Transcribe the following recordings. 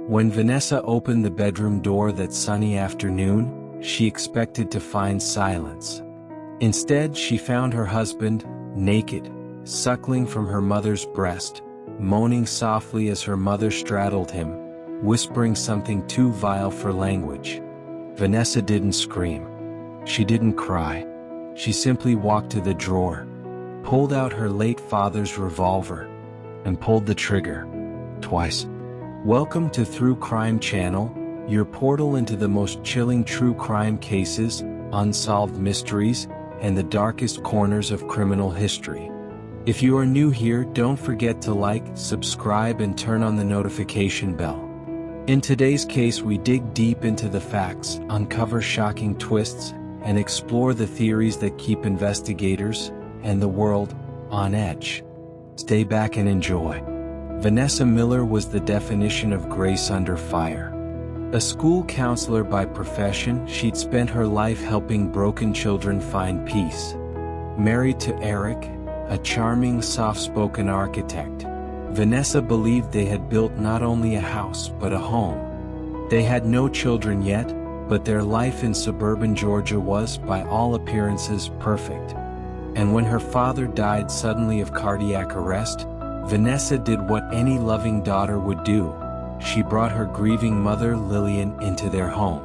When Vanessa opened the bedroom door that sunny afternoon, she expected to find silence. Instead, she found her husband, naked, suckling from her mother's breast, moaning softly as her mother straddled him, whispering something too vile for language. Vanessa didn't scream. She didn't cry. She simply walked to the drawer, pulled out her late father's revolver, and pulled the trigger. Twice. Welcome to True Crime Channel, your portal into the most chilling true crime cases, unsolved mysteries, and the darkest corners of criminal history. If you are new here, don't forget to like, subscribe, and turn on the notification bell. In today's case, we dig deep into the facts, uncover shocking twists, and explore the theories that keep investigators and the world on edge. Stay back and enjoy. Vanessa Miller was the definition of grace under fire. A school counselor by profession, she'd spent her life helping broken children find peace. Married to Eric, a charming, soft-spoken architect, Vanessa believed they had built not only a house but a home. They had no children yet, but their life in suburban Georgia was, by all appearances, perfect. And when her father died suddenly of cardiac arrest, Vanessa did what any loving daughter would do. She brought her grieving mother, Lillian, into their home.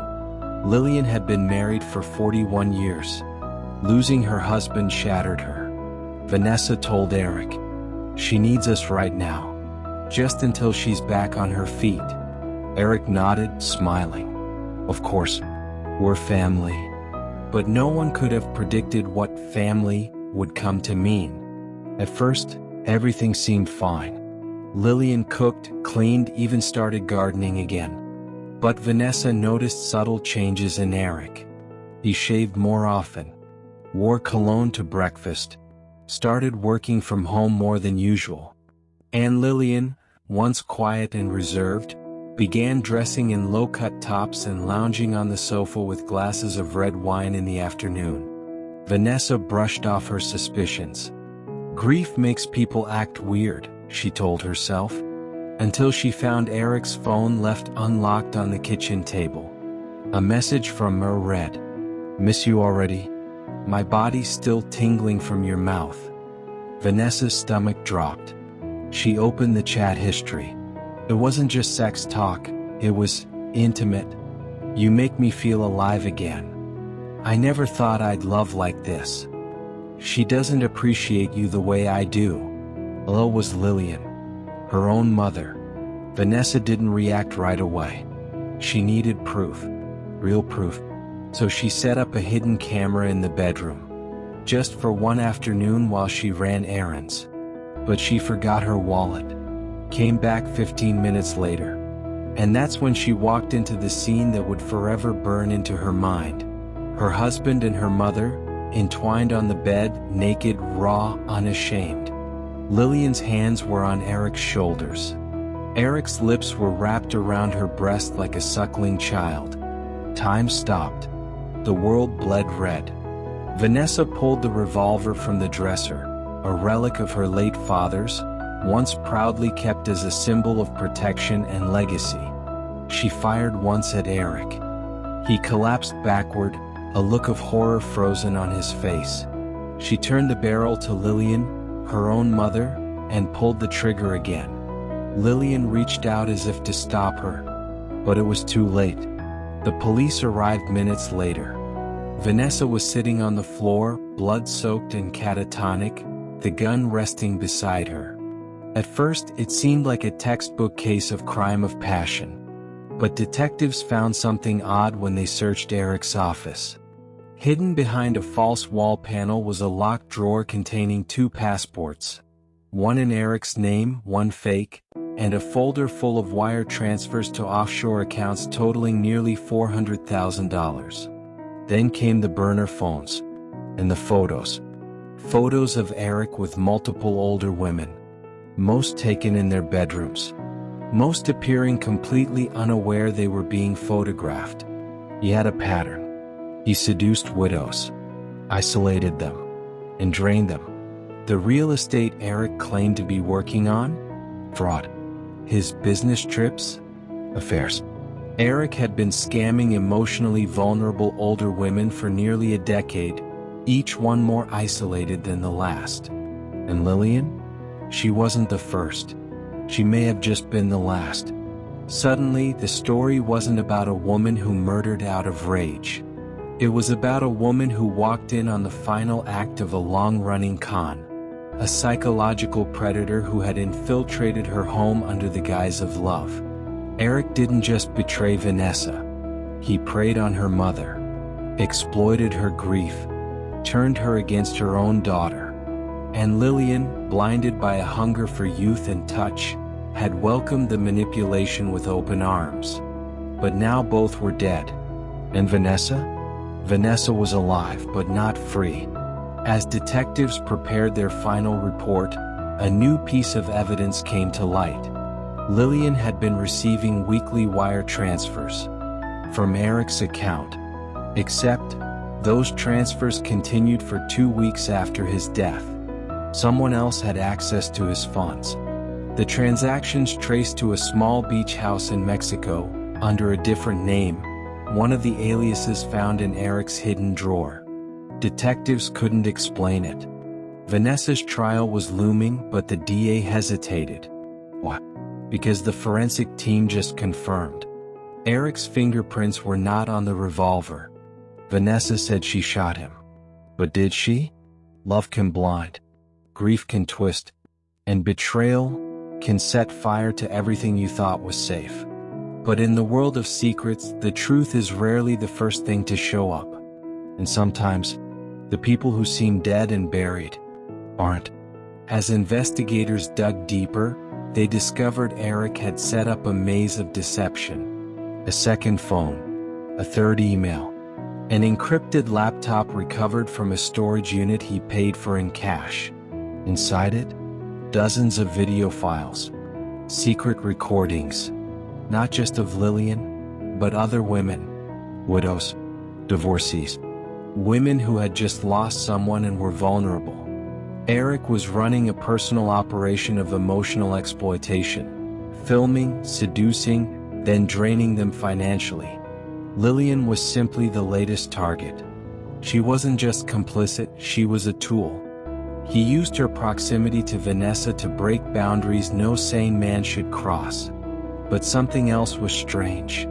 Lillian had been married for 41 years. Losing her husband shattered her. Vanessa told Eric, "She needs us right now. Just until she's back on her feet." Eric nodded, smiling. "Of course, we're family." But no one could have predicted what family would come to mean. At first, everything seemed fine. Lillian cooked, cleaned, even started gardening again. But Vanessa noticed subtle changes in Eric. He shaved more often, wore cologne to breakfast, started working from home more than usual. And Lillian, once quiet and reserved, began dressing in low-cut tops and lounging on the sofa with glasses of red wine in the afternoon. Vanessa brushed off her suspicions. Grief makes people act weird, she told herself, until she found Eric's phone left unlocked on the kitchen table. A message from Mer read, "Miss you already? My body's still tingling from your mouth." Vanessa's stomach dropped. She opened the chat history. It wasn't just sex talk, it was intimate. "You make me feel alive again. I never thought I'd love like this. She doesn't appreciate you the way I do." Below was Lillian, her own mother. Vanessa didn't react right away. She needed proof. Real proof. So she set up a hidden camera in the bedroom. Just for one afternoon while she ran errands. But she forgot her wallet. Came back 15 minutes later. And that's when she walked into the scene that would forever burn into her mind. Her husband and her mother, entwined on the bed, naked, raw, unashamed. Lillian's hands were on Eric's shoulders. Eric's lips were wrapped around her breast like a suckling child. Time stopped. The world bled red. Vanessa pulled the revolver from the dresser, a relic of her late father's, once proudly kept as a symbol of protection and legacy. She fired once at Eric. He collapsed backward, a look of horror frozen on his face. She turned the barrel to Lillian, her own mother, and pulled the trigger again. Lillian reached out as if to stop her, but it was too late. The police arrived minutes later. Vanessa was sitting on the floor, blood-soaked and catatonic, the gun resting beside her. At first, it seemed like a textbook case of crime of passion. But detectives found something odd when they searched Eric's office. Hidden behind a false wall panel was a locked drawer containing 2 passports. One in Eric's name, one fake, and a folder full of wire transfers to offshore accounts totaling nearly $400,000. Then came the burner phones. And the photos. Photos of Eric with multiple older women. Most taken in their bedrooms. Most appearing completely unaware they were being photographed. He had a pattern. He seduced widows, isolated them, and drained them. The real estate Eric claimed to be working on? Fraud. His business trips? affairs. Eric had been scamming emotionally vulnerable older women for nearly a decade, each one more isolated than the last. And Lillian? She wasn't the first. She may have just been the last. Suddenly, the story wasn't about a woman who murdered out of rage. It was about a woman who walked in on the final act of a long-running con. A psychological predator who had infiltrated her home under the guise of love. Eric didn't just betray Vanessa. He preyed on her mother, exploited her grief, turned her against her own daughter. And Lillian, blinded by a hunger for youth and touch, had welcomed the manipulation with open arms. But now both were dead. And Vanessa? Vanessa was alive but not free. As detectives prepared their final report, a new piece of evidence came to light. Lillian had been receiving weekly wire transfers from Eric's account. Except, those transfers continued for 2 weeks after his death. Someone else had access to his funds. The transactions traced to a small beach house in Mexico, under a different name, one of the aliases found in Eric's hidden drawer. Detectives couldn't explain it. Vanessa's trial was looming, but the DA hesitated. Why? Because the forensic team just confirmed. Eric's fingerprints were not on the revolver. Vanessa said she shot him. But did she? Love can blind. Grief can twist. And betrayal can set fire to everything you thought was safe. But in the world of secrets, the truth is rarely the first thing to show up. And sometimes, the people who seem dead and buried aren't. As investigators dug deeper, they discovered Eric had set up a maze of deception. A second phone, a third email, an encrypted laptop recovered from a storage unit he paid for in cash. Inside it, dozens of video files, secret recordings, not just of Lillian, but other women, widows, divorcees, women who had just lost someone and were vulnerable. Eric was running a personal operation of emotional exploitation, filming, seducing, then draining them financially. Lillian was simply the latest target. She wasn't just complicit, she was a tool. He used her proximity to Vanessa to break boundaries no sane man should cross. But something else was strange.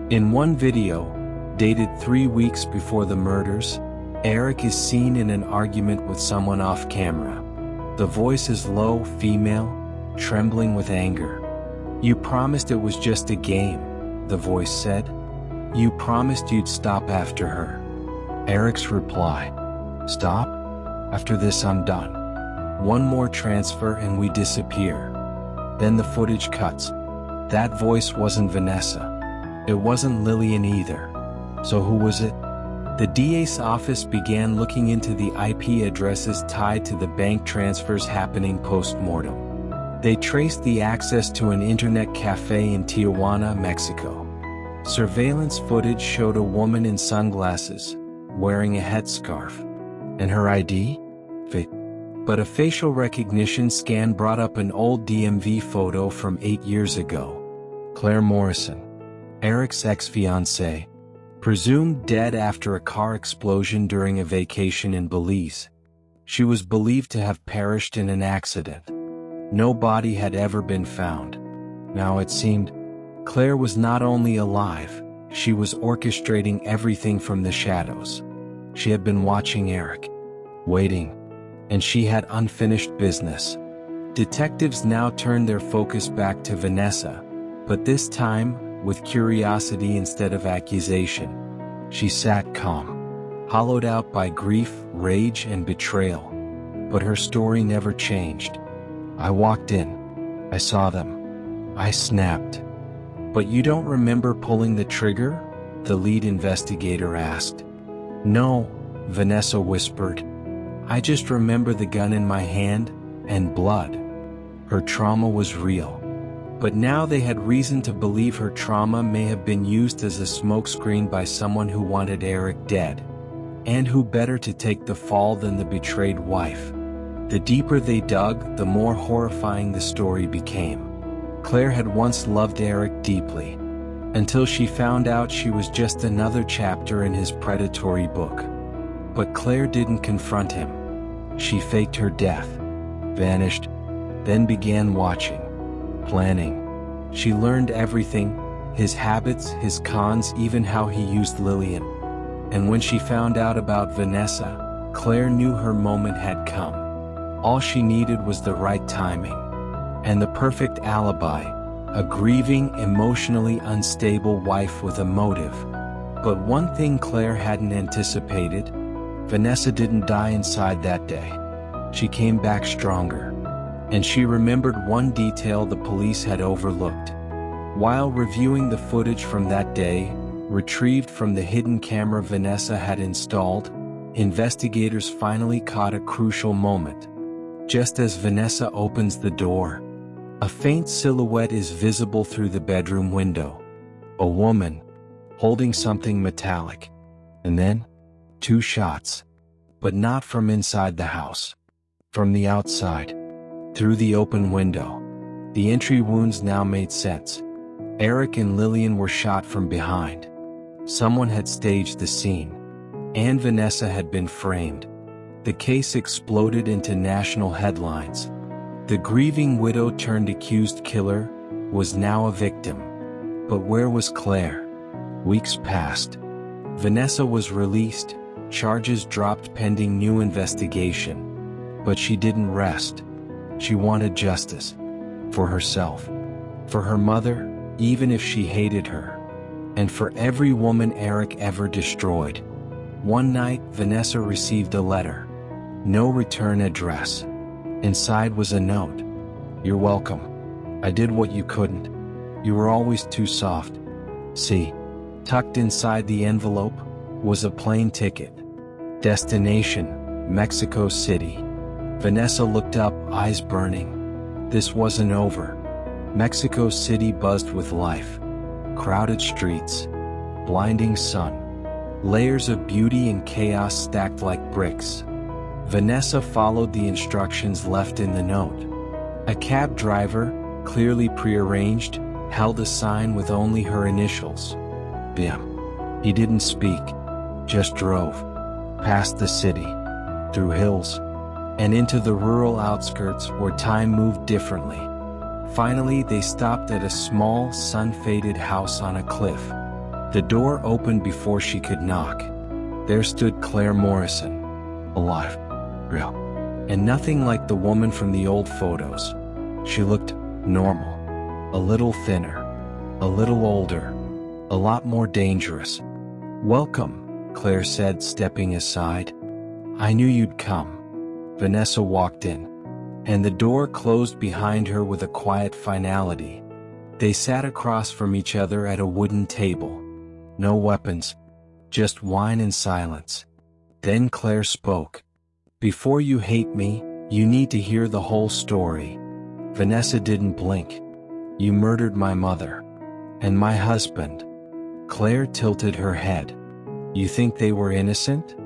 In one video, dated 3 weeks before the murders, Eric is seen in an argument with someone off camera. The voice is low, female, trembling with anger. "You promised it was just a game," the voice said. "You promised you'd stop after her." Eric's reply, "Stop? After this I'm done. One more transfer and we disappear." Then the footage cuts. That voice wasn't Vanessa. It wasn't Lillian either. So who was it? The DA's office began looking into the IP addresses tied to the bank transfers happening post-mortem. They traced the access to an internet cafe in Tijuana, Mexico. Surveillance footage showed a woman in sunglasses, wearing a headscarf. And her ID? Fake. But a facial recognition scan brought up an old DMV photo from 8 years ago. Claire Morrison, Eric's ex-fiancée, presumed dead after a car explosion during a vacation in Belize. She was believed to have perished in an accident. No body had ever been found. Now it seemed, Claire was not only alive, she was orchestrating everything from the shadows. She had been watching Eric, waiting, and she had unfinished business. Detectives now turned their focus back to Vanessa, but this time, with curiosity instead of accusation. She sat calm, hollowed out by grief, rage, and betrayal. But her story never changed. "I walked in. I saw them. I snapped." "But you don't remember pulling the trigger?" the lead investigator asked. "No," Vanessa whispered. "I just remember the gun in my hand, and blood." Her trauma was real. But now they had reason to believe her trauma may have been used as a smokescreen by someone who wanted Eric dead. And who better to take the fall than the betrayed wife? The deeper they dug, the more horrifying the story became. Claire had once loved Eric deeply. until she found out she was just another chapter in his predatory book. But Claire didn't confront him. She faked her death, vanished, then began watching, planning. She learned everything, his habits, his cons, even how he used Lillian. And when she found out about Vanessa, Claire knew her moment had come. All she needed was the right timing and the perfect alibi, a grieving, emotionally unstable wife with a motive. But one thing Claire hadn't anticipated: Vanessa didn't die inside that day. She came back stronger. And she remembered one detail the police had overlooked. While reviewing the footage from that day, retrieved from the hidden camera Vanessa had installed, investigators finally caught a crucial moment. Just as Vanessa opens the door, a faint silhouette is visible through the bedroom window. A woman, holding something metallic. And then, 2 shots. But not from inside the house. From the outside. Through the open window. The entry wounds now made sense. Eric and Lillian were shot from behind. Someone had staged the scene. And Vanessa had been framed. The case exploded into national headlines. The grieving widow turned accused killer was now a victim. But where was Claire? Weeks passed. Vanessa was released, charges dropped pending new investigation. But she didn't rest. She wanted justice. For herself. For her mother, even if she hated her. And for every woman Eric ever destroyed. One night, Vanessa received a letter. No return address. Inside was a note. "You're welcome. I did what you couldn't. You were always too soft." See, tucked inside the envelope was a plane ticket. Destination, Mexico City. Vanessa looked up, eyes burning. This wasn't over. Mexico City buzzed with life. Crowded streets. Blinding sun. Layers of beauty and chaos stacked like bricks. Vanessa followed the instructions left in the note. A cab driver, clearly prearranged, held a sign with only her initials. Bim. He didn't speak, just drove. Past the city, through hills, and into the rural outskirts where time moved differently. Finally, they stopped at a small, sun-faded house on a cliff. The door opened before she could knock. There stood Claire Morrison, alive, real, and nothing like the woman from the old photos. She looked normal, a little thinner, a little older, a lot more dangerous. "Welcome," Claire said, stepping aside. "I knew you'd come." Vanessa walked in, and the door closed behind her with a quiet finality. They sat across from each other at a wooden table. No weapons, just wine and silence. Then Claire spoke. "Before you hate me, you need to hear the whole story." Vanessa didn't blink. "You murdered my mother. And my husband." Claire tilted her head. "You think they were innocent?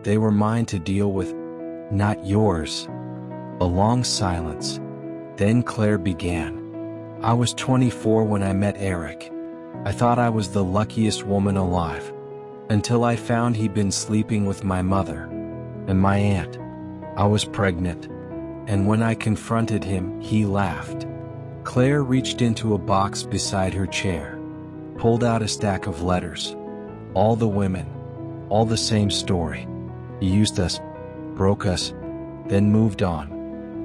They were mine to deal with, not yours." A long silence. Then Claire began. "I was 24 when I met Eric. I thought I was the luckiest woman alive. Until I found he'd been sleeping with my mother. And my aunt. I was pregnant. And when I confronted him, he laughed." Claire reached into a box beside her chair. Pulled out a stack of letters. All the women. All the same story. He used us. Broke us. Then moved on.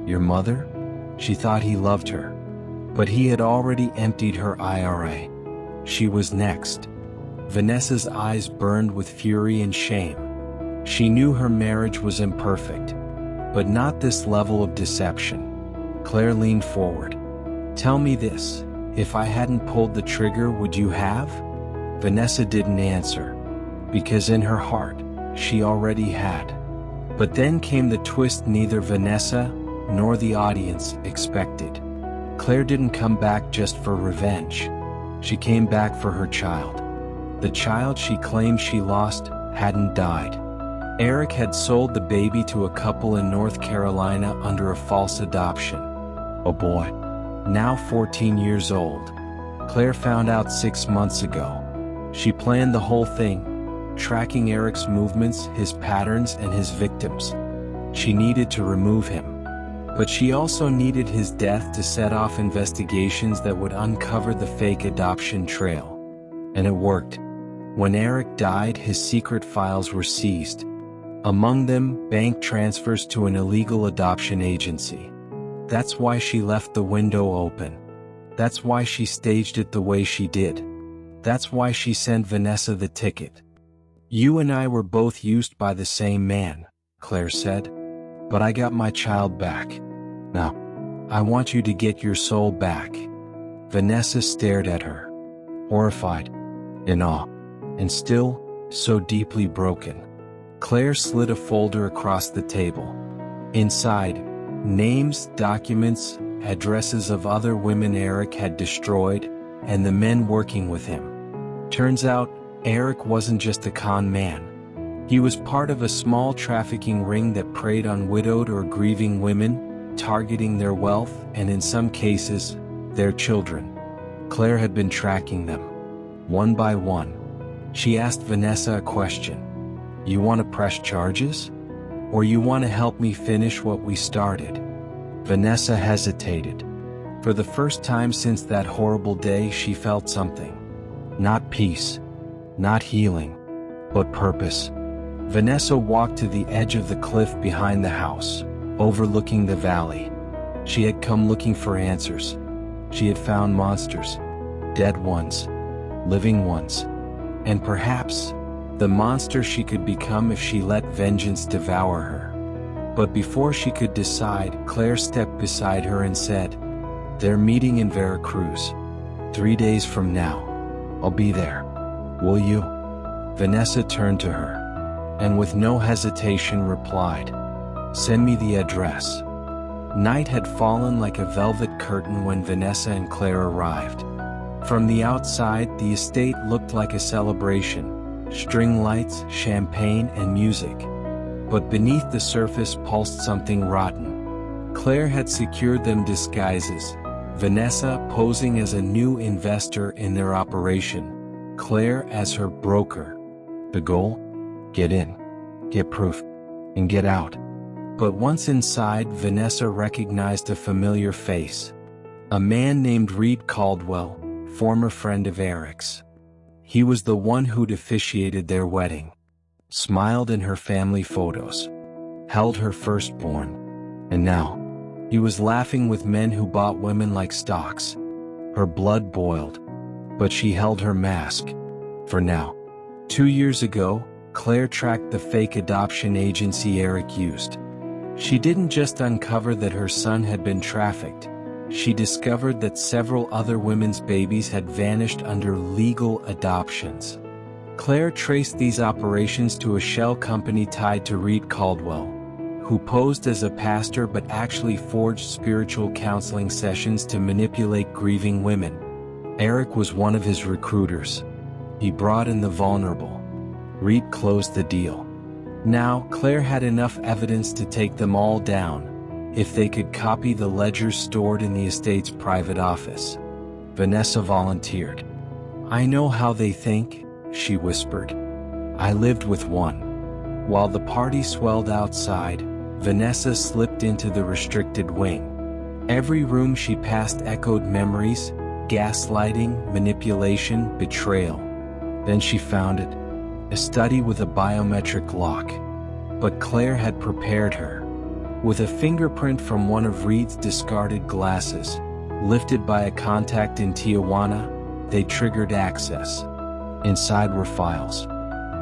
Your mother? She thought he loved her. But he had already emptied her IRA. She was next. Vanessa's eyes burned with fury and shame. She knew her marriage was imperfect. But not this level of deception. Claire leaned forward. "Tell me this, if I hadn't pulled the trigger, would you have?" Vanessa didn't answer. Because in her heart, she already had. But then came the twist neither Vanessa, nor the audience, expected. Claire didn't come back just for revenge. She came back for her child. The child she claimed she lost hadn't died. Eric had sold the baby to a couple in North Carolina under a false adoption. A boy, now 14 years old. Claire found out 6 months ago. She planned the whole thing, tracking Eric's movements, his patterns, and his victims. She needed to remove him. But she also needed his death to set off investigations that would uncover the fake adoption trail. And it worked. When Eric died, his secret files were seized. Among them, bank transfers to an illegal adoption agency. That's why she left the window open. That's why she staged it the way she did. That's why she sent Vanessa the ticket. "You and I were both used by the same man," Claire said. "But I got my child back. Now, I want you to get your soul back." Vanessa stared at her, horrified, in awe, and still, so deeply broken. Claire slid a folder across the table. Inside, names, documents, addresses of other women Eric had destroyed, and the men working with him. Turns out, Eric wasn't just a con man. He was part of a small trafficking ring that preyed on widowed or grieving women, targeting their wealth and, in some cases, their children. Claire had been tracking them. One by one. She asked Vanessa a question. "You want to press charges? Or you want to help me finish what we started?" Vanessa hesitated. For the first time since that horrible day, she felt something. Not peace, not healing, but purpose. Vanessa walked to the edge of the cliff behind the house, overlooking the valley. She had come looking for answers. She had found monsters, dead ones, living ones, and perhaps the monster she could become if she let vengeance devour her. But before she could decide, Claire stepped beside her and said, "They're meeting in Veracruz. 3 days from now. I'll be there. Will you?" Vanessa turned to her, and with no hesitation replied, "Send me the address." Night had fallen like a velvet curtain when Vanessa and Claire arrived. From the outside, the estate looked like a celebration. String lights, champagne, and music. But beneath the surface pulsed something rotten. Claire had secured them disguises, Vanessa posing as a new investor in their operation, Claire as her broker. The goal? Get in, get proof, and get out. But once inside, Vanessa recognized a familiar face. A man named Reed Caldwell, former friend of Eric's. He was the one who'd officiated their wedding, smiled in her family photos, held her firstborn, and now, he was laughing with men who bought women like stocks. Her blood boiled, but she held her mask. For now. 2 years ago, Claire tracked the fake adoption agency Eric used. She didn't just uncover that her son had been trafficked. She discovered that several other women's babies had vanished under legal adoptions. Claire traced these operations to a shell company tied to Reed Caldwell, who posed as a pastor but actually forged spiritual counseling sessions to manipulate grieving women. Eric was one of his recruiters. He brought in the vulnerable. Reed closed the deal. Now, Claire had enough evidence to take them all down, if they could copy the ledgers stored in the estate's private office. Vanessa volunteered. "I know how they think," she whispered. "I lived with one." While the party swelled outside, Vanessa slipped into the restricted wing. Every room she passed echoed memories, gaslighting, manipulation, betrayal. Then she found it, a study with a biometric lock. But Claire had prepared her. With a fingerprint from one of Reed's discarded glasses, lifted by a contact in Tijuana, they triggered access. Inside were files,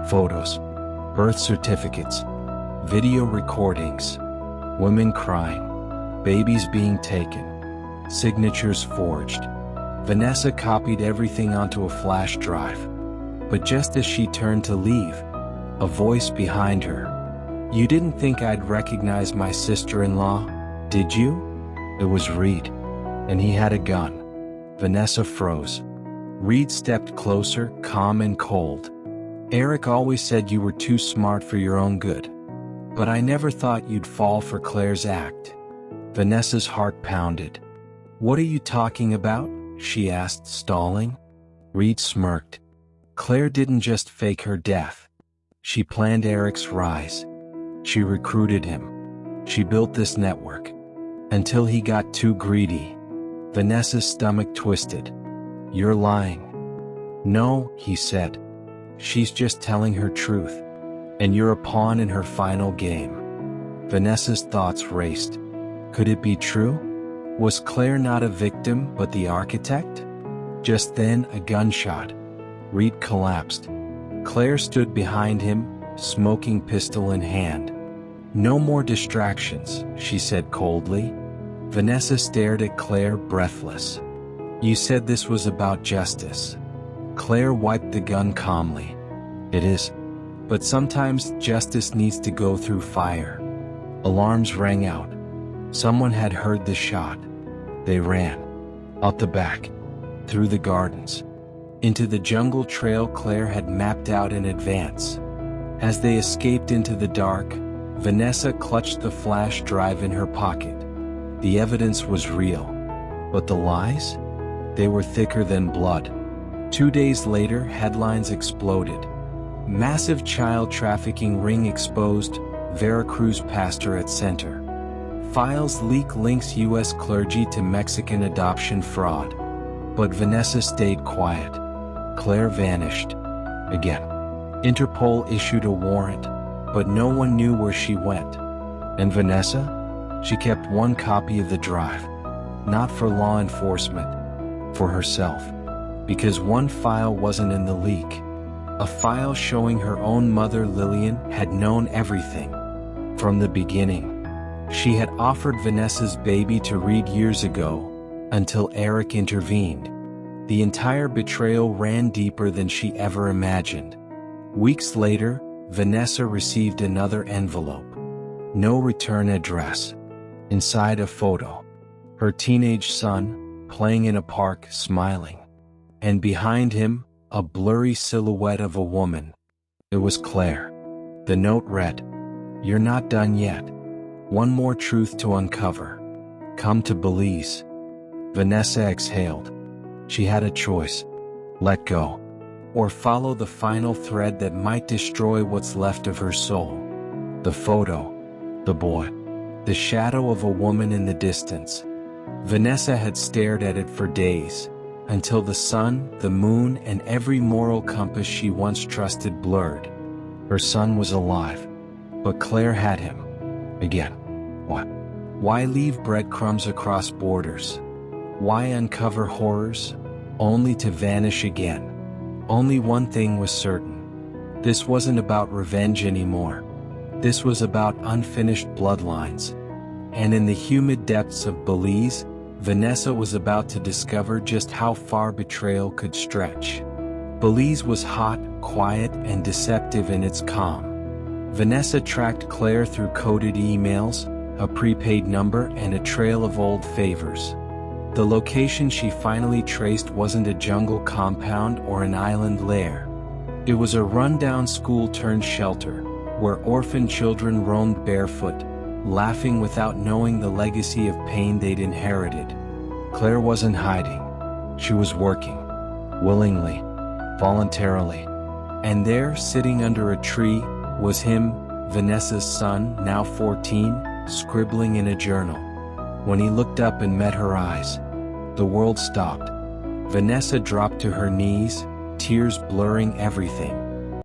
photos, birth certificates, video recordings, women crying, babies being taken, signatures forged. Vanessa copied everything onto a flash drive. But just as she turned to leave, a voice behind her. "You didn't think I'd recognize my sister-in-law, did you?" It was Reed, and he had a gun. Vanessa froze. Reed stepped closer, calm and cold. "Eric always said you were too smart for your own good. But I never thought you'd fall for Claire's act." Vanessa's heart pounded. "What are you talking about?" she asked, stalling. Reed smirked. Claire didn't just fake her death. She planned Eric's rise. She recruited him. She built this network. Until he got too greedy. Vanessa's stomach twisted. You're lying. No, he said. She's just telling her truth. And you're a pawn in her final game. Vanessa's thoughts raced. Could it be true? Was Claire not a victim but the architect? Just then, a gunshot. Reed collapsed. Claire stood behind him, smoking pistol in hand. No more distractions, she said coldly. Vanessa stared at Claire, breathless. You said this was about justice. Claire wiped the gun calmly. It is. But sometimes justice needs to go through fire. Alarms rang out. Someone had heard the shot. They ran. Out the back. Through the gardens. Into the jungle trail Claire had mapped out in advance. As they escaped into the dark, Vanessa clutched the flash drive in her pocket. The evidence was real. But the lies? They were thicker than blood. 2 days later, headlines exploded. Massive child trafficking ring exposed, Veracruz pastor at center. Files leak links U.S. clergy to Mexican adoption fraud. But Vanessa stayed quiet. Claire vanished. Again. Interpol issued a warrant, but no one knew where she went. And Vanessa? She kept one copy of the drive. Not for law enforcement. For herself. Because one file wasn't in the leak. A file showing her own mother Lillian had known everything. From the beginning. She had offered Vanessa's baby to Reed years ago, until Eric intervened. The entire betrayal ran deeper than she ever imagined. Weeks later, Vanessa received another envelope. No return address. Inside a photo. Her teenage son, playing in a park, smiling. And behind him, a blurry silhouette of a woman. It was Claire. The note read, "You're not done yet. One more truth to uncover. Come to Belize." Vanessa exhaled. She had a choice. Let go. Or follow the final thread that might destroy what's left of her soul. The photo. The boy. The shadow of a woman in the distance. Vanessa had stared at it for days, until the sun, the moon, and every moral compass she once trusted blurred. Her son was alive. But Claire had him. Again. What? Why leave breadcrumbs across borders? Why uncover horrors, only to vanish again? Only one thing was certain. This wasn't about revenge anymore. This was about unfinished bloodlines. And in the humid depths of Belize, Vanessa was about to discover just how far betrayal could stretch. Belize was hot, quiet, and deceptive in its calm. Vanessa tracked Claire through coded emails, a prepaid number, and a trail of old favors. The location she finally traced wasn't a jungle compound or an island lair. It was a rundown school-turned-shelter, where orphan children roamed barefoot, laughing without knowing the legacy of pain they'd inherited. Claire wasn't hiding. She was working. Willingly. Voluntarily. And there, sitting under a tree, was him, Vanessa's son, now 14, scribbling in a journal. When he looked up and met her eyes, the world stopped. Vanessa dropped to her knees, tears blurring everything.